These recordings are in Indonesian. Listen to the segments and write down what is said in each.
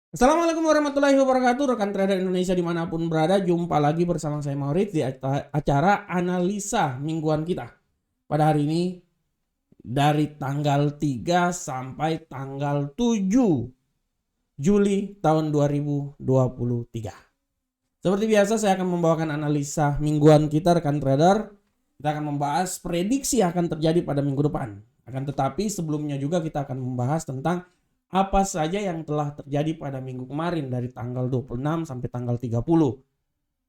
Assalamualaikum warahmatullahi wabarakatuh, rekan trader Indonesia dimanapun berada. Jumpa lagi bersama saya Maurits di acara analisa mingguan kita. Pada hari ini dari tanggal 3 sampai tanggal 7 Juli tahun 2023. Seperti biasa saya akan membawakan analisa mingguan kita, rekan trader. Kita akan membahas prediksi yang akan terjadi pada minggu depan. Akan tetapi sebelumnya juga kita akan membahas tentang apa saja yang telah terjadi pada minggu kemarin dari tanggal 26 sampai tanggal 30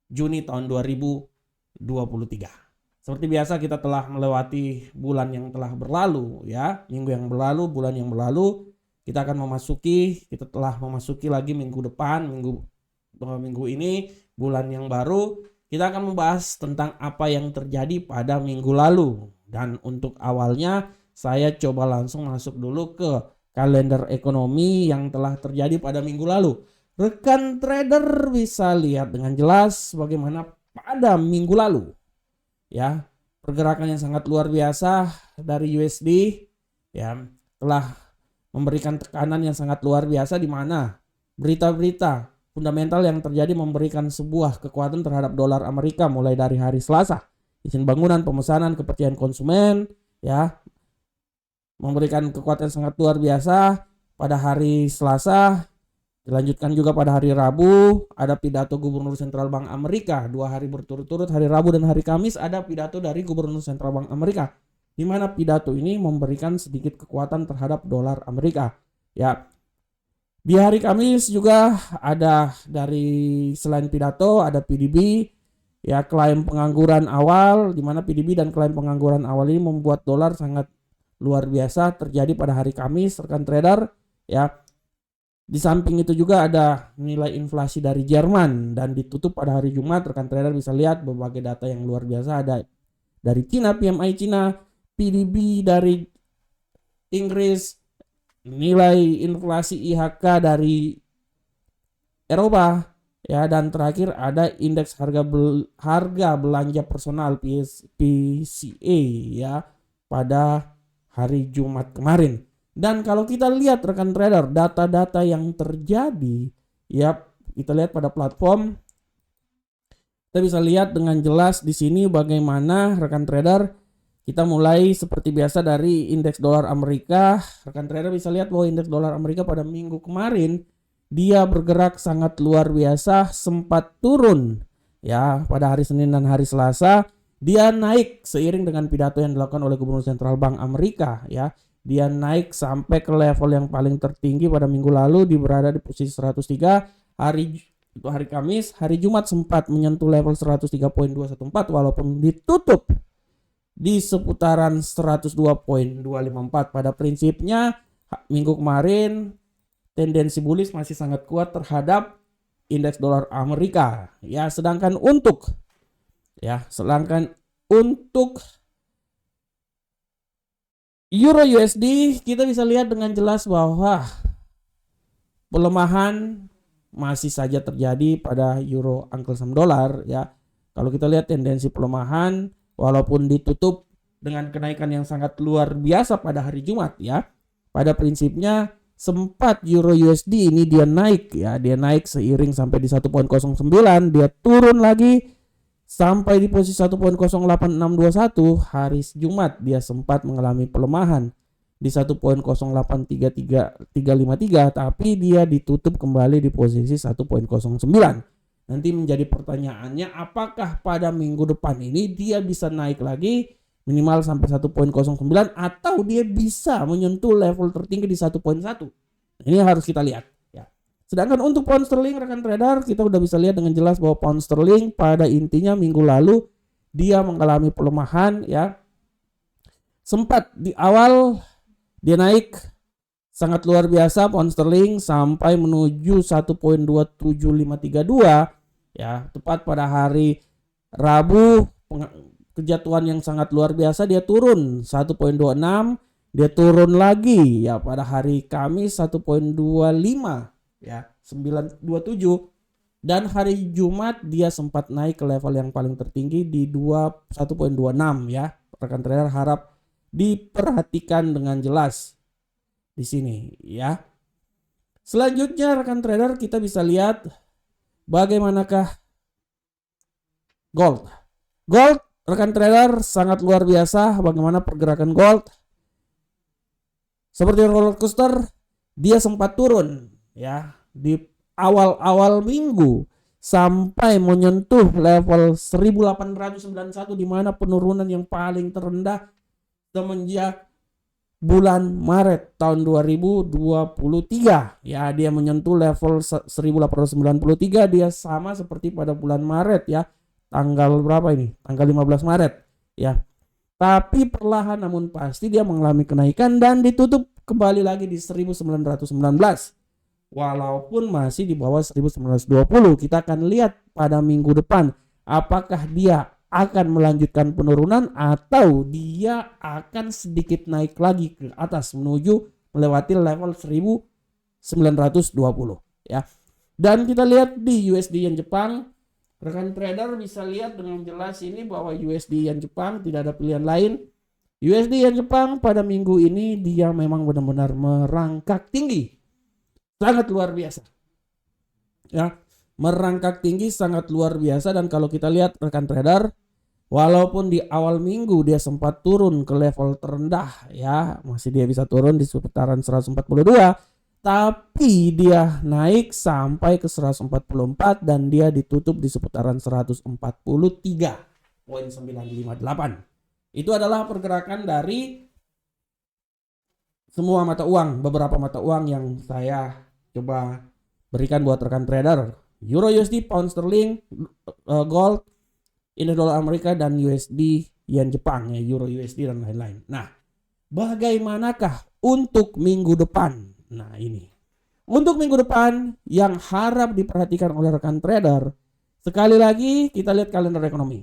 Juni tahun 2023. Seperti biasa kita telah melewati bulan yang telah berlalu ya, minggu yang berlalu, bulan yang berlalu. Kita telah memasuki lagi minggu depan, minggu ini, bulan yang baru. Kita akan membahas tentang apa yang terjadi pada minggu lalu. Dan untuk awalnya saya coba langsung masuk dulu ke kalender ekonomi yang telah terjadi pada minggu lalu. Rekan trader bisa lihat dengan jelas bagaimana pada minggu lalu ya, pergerakan yang sangat luar biasa dari USD ya, telah memberikan tekanan yang sangat luar biasa, di mana berita-berita fundamental yang terjadi memberikan sebuah kekuatan terhadap dolar Amerika mulai dari hari Selasa. Izin bangunan, pemesanan, kepercayaan konsumen ya, memberikan kekuatan sangat luar biasa pada hari Selasa. Dilanjutkan juga pada hari Rabu, ada pidato Gubernur Sentral Bank Amerika. 2 hari berturut-turut, hari Rabu dan hari Kamis, ada pidato dari Gubernur Sentral Bank Amerika, di mana pidato ini memberikan sedikit kekuatan terhadap dolar Amerika. Ya, di hari Kamis juga ada dari selain pidato, ada PDB, ya, klaim pengangguran awal, di mana PDB dan klaim pengangguran awal ini membuat dolar sangat luar biasa terjadi pada hari Kamis, rekan trader ya. Di samping itu juga ada nilai inflasi dari Jerman, dan ditutup pada hari Jumat. Rekan trader bisa lihat berbagai data yang luar biasa, ada dari Cina, PMI Cina, PDB dari Inggris, nilai inflasi IHK dari Eropa ya, dan terakhir ada indeks harga belanja personal PCE ya pada hari Jumat kemarin. Dan kalau kita lihat rekan trader, data-data yang terjadi ya, kita lihat pada platform, kita bisa lihat dengan jelas di sini bagaimana rekan trader. Kita mulai seperti biasa dari indeks dolar Amerika. Rekan trader bisa lihat bahwa indeks dolar Amerika pada minggu kemarin dia bergerak sangat luar biasa, sempat turun ya pada hari Senin dan hari Selasa. Dia naik seiring dengan pidato yang dilakukan oleh Gubernur Sentral Bank Amerika ya. Dia naik sampai ke level yang paling tertinggi pada minggu lalu, di berada di posisi 103. Hari Kamis, hari Jumat sempat menyentuh level 103.214 walaupun ditutup di seputaran 102.254. Pada prinsipnya minggu kemarin tendensi bullish masih sangat kuat terhadap indeks dolar Amerika ya. Sedangkan untuk Euro USD kita bisa lihat dengan jelas bahwa pelemahan masih saja terjadi pada euro Uncle Sam dolar ya. Kalau kita lihat tendensi pelemahan walaupun ditutup dengan kenaikan yang sangat luar biasa pada hari Jumat ya. Pada prinsipnya sempat euro USD ini dia naik ya, dia naik seiring sampai di 1.09, dia turun lagi sampai di posisi 1.0861. Hari Jumat dia sempat mengalami pelemahan di 1.083353, tapi dia ditutup kembali di posisi 1.09. Nanti menjadi pertanyaannya, apakah pada minggu depan ini dia bisa naik lagi minimal sampai 1.09 atau dia bisa menyentuh level tertinggi di 1.1? Ini harus kita lihat. Sedangkan untuk pound sterling, rekan trader, kita udah bisa lihat dengan jelas bahwa pound sterling pada intinya minggu lalu dia mengalami pelemahan ya. Sempat di awal dia naik sangat luar biasa pound sterling sampai menuju 1.27532 ya, tepat pada hari Rabu. Kejatuhan yang sangat luar biasa, dia turun 1.26, dia turun lagi ya pada hari Kamis 1.25 ya 927, dan hari Jumat dia sempat naik ke level yang paling tertinggi di 1.26 ya. Rekan trader harap diperhatikan dengan jelas di sini ya. Selanjutnya rekan trader kita bisa lihat bagaimanakah gold. Gold rekan trader sangat luar biasa bagaimana pergerakan gold. Seperti roller coaster, dia sempat turun ya di awal-awal minggu sampai menyentuh level 1891 di mana penurunan yang paling terendah semenjak bulan Maret tahun 2023 ya, dia menyentuh level 1893. Dia sama seperti pada bulan Maret ya, tanggal berapa ini, tanggal 15 Maret ya, tapi perlahan namun pasti dia mengalami kenaikan dan ditutup kembali lagi di 1919 walaupun masih di bawah 1920. Kita akan lihat pada minggu depan apakah dia akan melanjutkan penurunan atau dia akan sedikit naik lagi ke atas menuju melewati level 1920 ya. Dan kita lihat di USD Yen Jepang, rekan trader bisa lihat dengan jelas ini bahwa USD Yen Jepang tidak ada pilihan lain. USD Yen Jepang pada minggu ini dia memang benar-benar merangkak tinggi, sangat luar biasa ya, merangkak tinggi sangat luar biasa. Dan kalau kita lihat rekan trader, walaupun di awal minggu dia sempat turun ke level terendah ya, masih dia bisa turun di seputaran 142, tapi dia naik sampai ke 144 dan dia ditutup di seputaran 143.958. Itu adalah pergerakan dari semua mata uang, beberapa mata uang yang saya coba berikan buat rekan trader. Euro USD, Pound Sterling, Gold, indeks dolar Amerika, dan USD Yen Jepang ya, Euro USD dan lain-lain. Nah, bagaimanakah untuk minggu depan? Nah, ini untuk minggu depan yang harap diperhatikan oleh rekan trader. Sekali lagi kita lihat kalender ekonomi.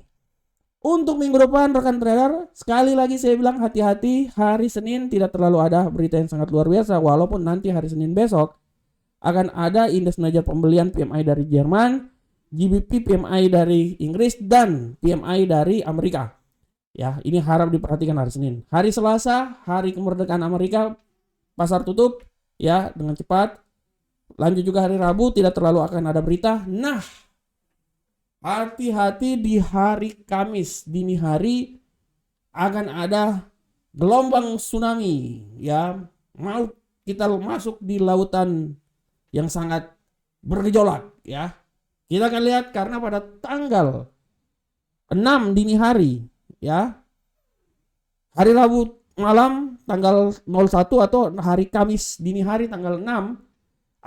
Untuk minggu depan rekan trader, sekali lagi saya bilang hati-hati. Hari Senin tidak terlalu ada berita yang sangat luar biasa, walaupun nanti hari Senin besok akan ada indeks neraca pembelian PMI dari Jerman, GBP PMI dari Inggris, dan PMI dari Amerika. Ya, ini harap diperhatikan hari Senin. Hari Selasa, hari kemerdekaan Amerika, pasar tutup ya dengan cepat. Lanjut juga hari Rabu, tidak terlalu akan ada berita. Nah, hati-hati di hari Kamis dini hari akan ada gelombang tsunami ya, mau kita masuk di lautan yang sangat bergejolak ya. Kita akan lihat karena pada tanggal 6 dini hari ya, hari Rabu malam tanggal 01 atau hari Kamis dini hari tanggal 6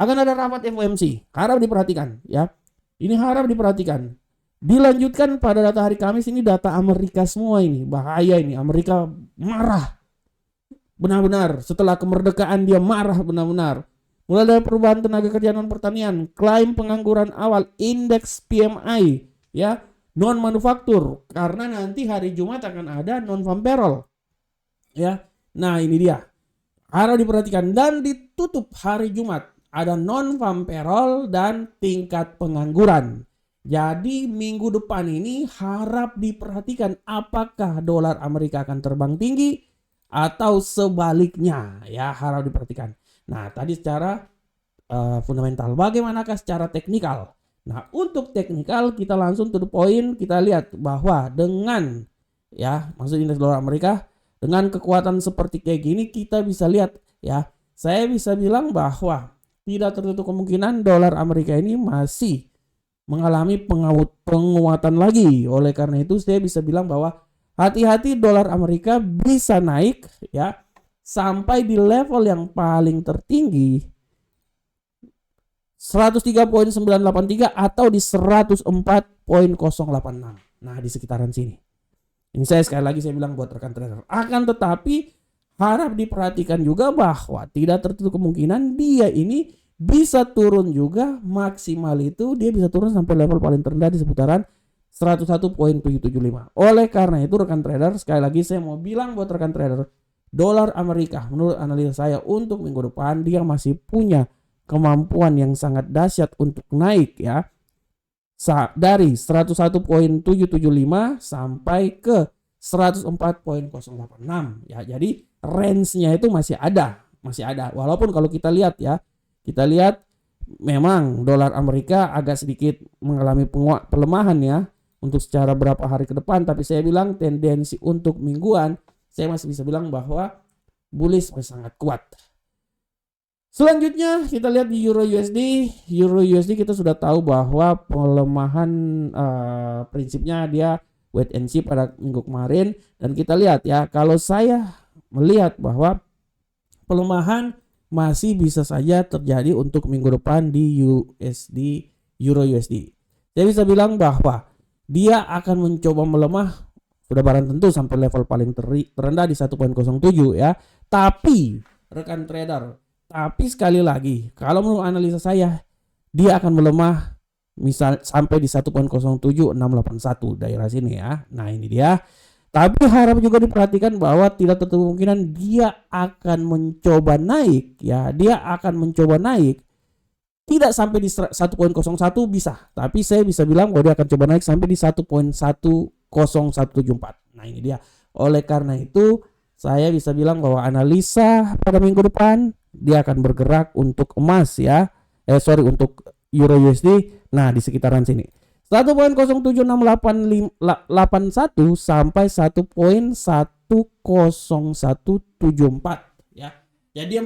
akan ada rapat FOMC. Harap diperhatikan ya. Ini harap diperhatikan. Dilanjutkan pada data hari Kamis, ini data Amerika semua ini. Bahaya ini, Amerika marah. Benar-benar setelah kemerdekaan dia marah benar-benar. Mulai dari perubahan tenaga kerja non pertanian, klaim pengangguran awal, indeks PMI ya, non manufaktur, karena nanti hari Jumat akan ada non farm payroll ya. Nah, ini dia. Harus diperhatikan. Dan ditutup hari Jumat ada non farm payroll dan tingkat pengangguran. Jadi minggu depan ini harap diperhatikan apakah dolar Amerika akan terbang tinggi atau sebaliknya ya, harap diperhatikan. Nah, tadi secara fundamental. Bagaimanakah secara teknikal? Nah, untuk teknikal kita langsung to the point. Kita lihat bahwa dengan ya, maksud indeks dolar Amerika dengan kekuatan seperti kayak gini, kita bisa lihat ya, saya bisa bilang bahwa tidak tertutup kemungkinan dolar Amerika ini masih mengalami penguatan lagi. Oleh karena itu saya bisa bilang bahwa hati-hati, dolar Amerika bisa naik ya sampai di level yang paling tertinggi 103.983 atau di 104.086. Nah, di sekitaran sini. Ini saya sekali lagi saya bilang buat rekan trader. Akan tetapi harap diperhatikan juga bahwa tidak tertutup kemungkinan dia ini bisa turun juga, maksimal itu dia bisa turun sampai level paling terendah di seputaran 101.775. Oleh karena itu rekan trader, sekali lagi saya mau bilang buat rekan trader, dolar Amerika menurut analisa saya untuk minggu depan dia masih punya kemampuan yang sangat dahsyat untuk naik ya. Dari 101.775 sampai ke 104.086 ya. Jadi range-nya itu masih ada. Walaupun kalau kita lihat ya, kita lihat memang dolar Amerika agak sedikit mengalami pelemahan ya untuk secara berapa hari ke depan, tapi saya bilang tendensi untuk mingguan saya masih bisa bilang bahwa bullish masih sangat kuat. Selanjutnya kita lihat di Euro USD. Euro USD kita sudah tahu bahwa pelemahan prinsipnya dia wait and see pada minggu kemarin, dan kita lihat ya, kalau saya melihat bahwa pelemahan masih bisa saja terjadi untuk minggu depan di Euro USD. Saya bisa bilang bahwa dia akan mencoba melemah sudah barang tentu sampai level paling terendah di 1.07 ya. Tapi rekan trader, tapi sekali lagi kalau menurut analisa saya dia akan melemah misal sampai di 1.07681 daerah sini ya. Nah ini dia. Tapi harap juga diperhatikan bahwa tidak tertutup kemungkinan dia akan mencoba naik ya. Dia akan mencoba naik. Tidak sampai di 1.01 bisa. Tapi saya bisa bilang bahwa dia akan coba naik sampai di 1.10174. Nah ini dia. Oleh karena itu saya bisa bilang bahwa analisa pada minggu depan dia akan bergerak untuk emas ya. Untuk Euro USD. Nah di sekitaran sini. 1.07681 sampai 1.10174 ya. Ya dia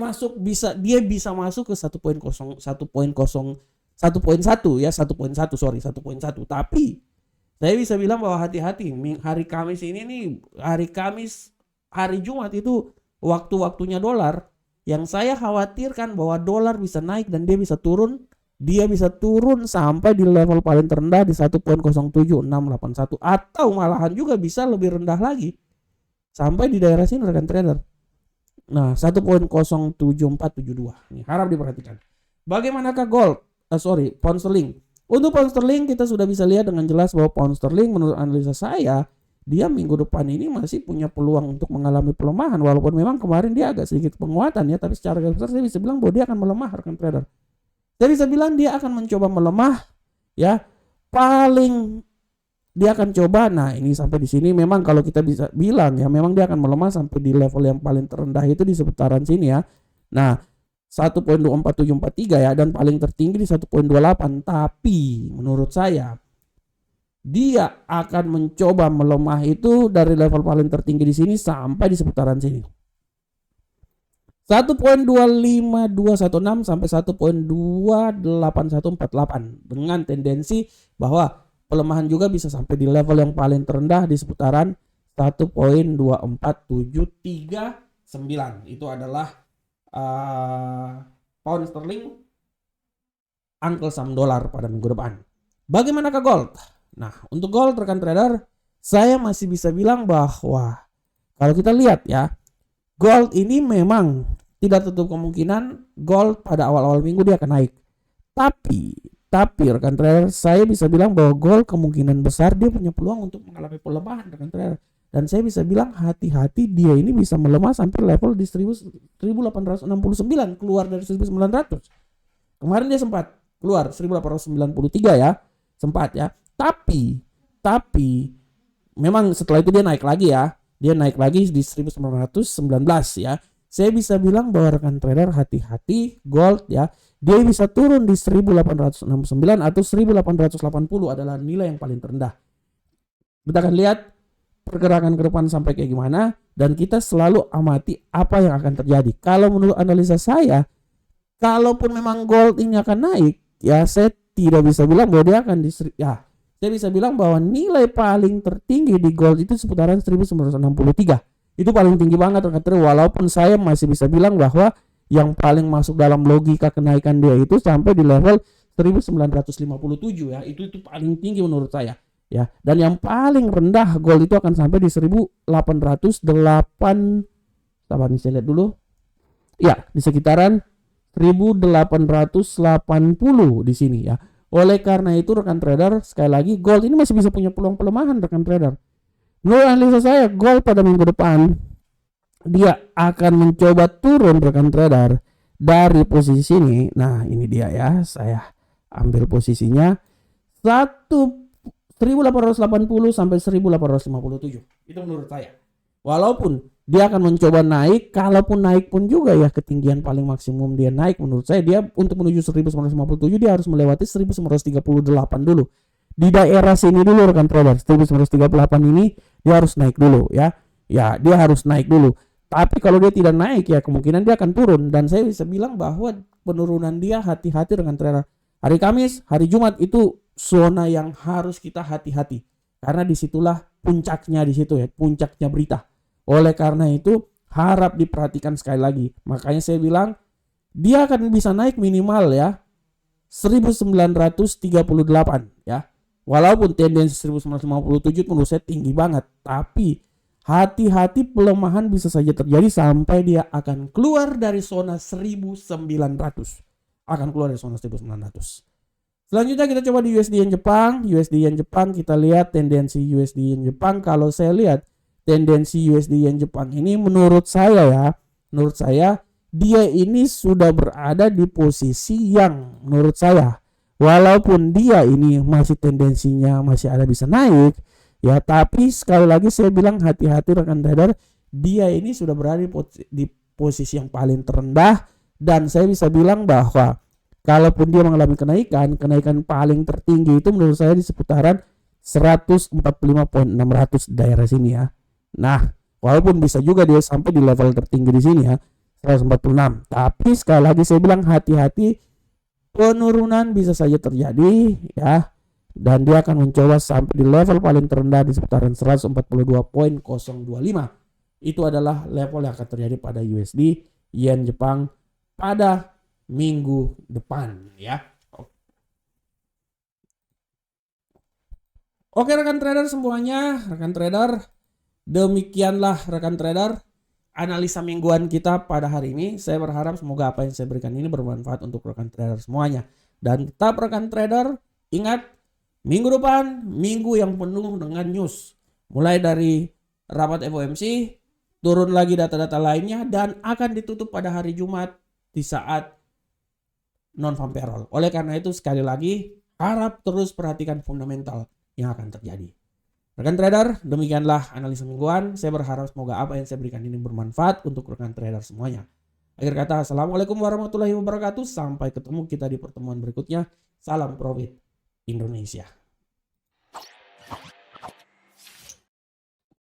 bisa masuk ke 1.1 ya, 1.1 sorry 1.1. Tapi saya bisa bilang bahwa hati-hati hari Kamis ini nih, hari Jumat itu waktu-waktunya dolar, yang saya khawatirkan bahwa dolar bisa naik dan dia bisa turun. Dia bisa turun sampai di level paling terendah di 1.07681 atau malahan juga bisa lebih rendah lagi sampai di daerah sini rekan trader. Nah 1.07472 ini harap diperhatikan. Bagaimanakah pound sterling? Untuk pound sterling kita sudah bisa lihat dengan jelas bahwa pound sterling menurut analisa saya dia minggu depan ini masih punya peluang untuk mengalami pelemahan, walaupun memang kemarin dia agak sedikit penguatan ya, tapi secara garis besar saya bisa bilang bahwa dia akan melemah rekan trader. Saya bisa bilang dia akan mencoba melemah ya, paling dia akan coba. Nah ini sampai di sini memang kalau kita bisa bilang ya, memang dia akan melemah sampai di level yang paling terendah itu di seputaran sini ya. Nah 1.24743 ya, dan paling tertinggi di 1.28. Tapi menurut saya dia akan mencoba melemah itu dari level paling tertinggi di sini sampai di seputaran sini. 1.25216 sampai 1.28148 dengan tendensi bahwa pelemahan juga bisa sampai di level yang paling terendah di seputaran 1.24739. Itu adalah pound sterling angkel saham dolar pada minggu depan. Bagaimanakah gold? Nah, untuk gold rekan trader, saya masih bisa bilang bahwa kalau kita lihat ya, gold ini memang tidak tertutup kemungkinan gold pada awal-awal minggu dia akan naik. Tapi rekan trader, saya bisa bilang bahwa gold kemungkinan besar dia punya peluang untuk mengalami pelemahan rekan trader. Dan saya bisa bilang hati-hati, dia ini bisa melemah sampai level di 1869, keluar dari 1900. Kemarin dia sempat keluar 1893 ya, sempat ya. Tapi memang setelah itu dia naik lagi ya. Dia naik lagi di 1919 ya. Saya bisa bilang bahwa rekan trader hati-hati, gold ya. Dia bisa turun di 1869 atau 1880 adalah nilai yang paling terendah. Kita akan lihat pergerakan ke depan sampai kayak gimana, dan kita selalu amati apa yang akan terjadi. Kalau menurut analisa saya, kalaupun memang gold ini akan naik, ya saya tidak bisa bilang bahwa dia akan saya bisa bilang bahwa nilai paling tertinggi di gold itu seputaran 1963. Itu paling tinggi banget rekan trader, walaupun saya masih bisa bilang bahwa yang paling masuk dalam logika kenaikan dia itu sampai di level 1957 ya. Itu paling tinggi menurut saya ya. Dan yang paling rendah gold itu akan sampai di 1808. Sabar nih saya lihat dulu. Ya, di sekitaran 1880 di sini ya. Oleh karena itu rekan trader, sekali lagi gold ini masih bisa punya peluang pelemahan rekan trader. Menurut analisa saya, gold pada minggu depan dia akan mencoba turun rekan trader dari posisi ini. Nah ini dia ya, saya ambil posisinya 1880 sampai 1857. Itu menurut saya. Walaupun dia akan mencoba naik, kalaupun naik pun juga ya ketinggian paling maksimum dia naik menurut saya dia untuk menuju 1957 dia harus melewati 1938 dulu. Di daerah sini dulu rekan trader, 1938 ini dia harus naik dulu ya. Ya, dia harus naik dulu. Tapi kalau dia tidak naik ya kemungkinan dia akan turun dan saya bisa bilang bahwa penurunan dia hati-hati rekan trader. Hari Kamis, hari Jumat itu zona yang harus kita hati-hati. Karena disitulah puncaknya di situ ya, puncaknya berita. Oleh karena itu harap diperhatikan sekali lagi. Makanya saya bilang dia akan bisa naik minimal ya 1938 ya. Walaupun tendensi 1957 menurut saya tinggi banget, tapi hati-hati pelemahan bisa saja terjadi sampai dia akan keluar dari zona 1900. Akan keluar dari zona 1900. Selanjutnya kita coba di USD Yen Jepang. USD Yen Jepang kita lihat tendensi USD Yen Jepang. Kalau saya lihat tendensi USD Yen Jepang ini menurut saya dia ini sudah berada di posisi yang menurut saya walaupun dia ini masih tendensinya masih ada bisa naik ya, tapi sekali lagi saya bilang hati-hati rekan trader, dia ini sudah berada di posisi yang paling terendah dan saya bisa bilang bahwa kalaupun dia mengalami kenaikan paling tertinggi itu menurut saya di seputaran 145.600 daerah sini ya. Nah, walaupun bisa juga dia sampai di level tertinggi di sini ya, 146. Tapi sekali lagi saya bilang hati-hati, penurunan bisa saja terjadi ya. Dan dia akan mencoba sampai di level paling terendah di seputaran 142.025. Itu adalah level yang akan terjadi pada USD Yen Jepang pada minggu depan ya. Oke rekan trader semuanya, rekan trader, demikianlah rekan trader analisa mingguan kita pada hari ini. Saya berharap semoga apa yang saya berikan ini bermanfaat untuk rekan trader semuanya. Dan tetap rekan trader, ingat minggu depan minggu yang penuh dengan news. Mulai dari rapat FOMC, turun lagi data-data lainnya dan akan ditutup pada hari Jumat di saat non-farm payroll. Oleh karena itu sekali lagi harap terus perhatikan fundamental yang akan terjadi. Rekan trader, demikianlah analisa mingguan. Saya berharap semoga apa yang saya berikan ini bermanfaat untuk rekan trader semuanya. Akhir kata, assalamualaikum warahmatullahi wabarakatuh. Sampai ketemu kita di pertemuan berikutnya. Salam profit Indonesia.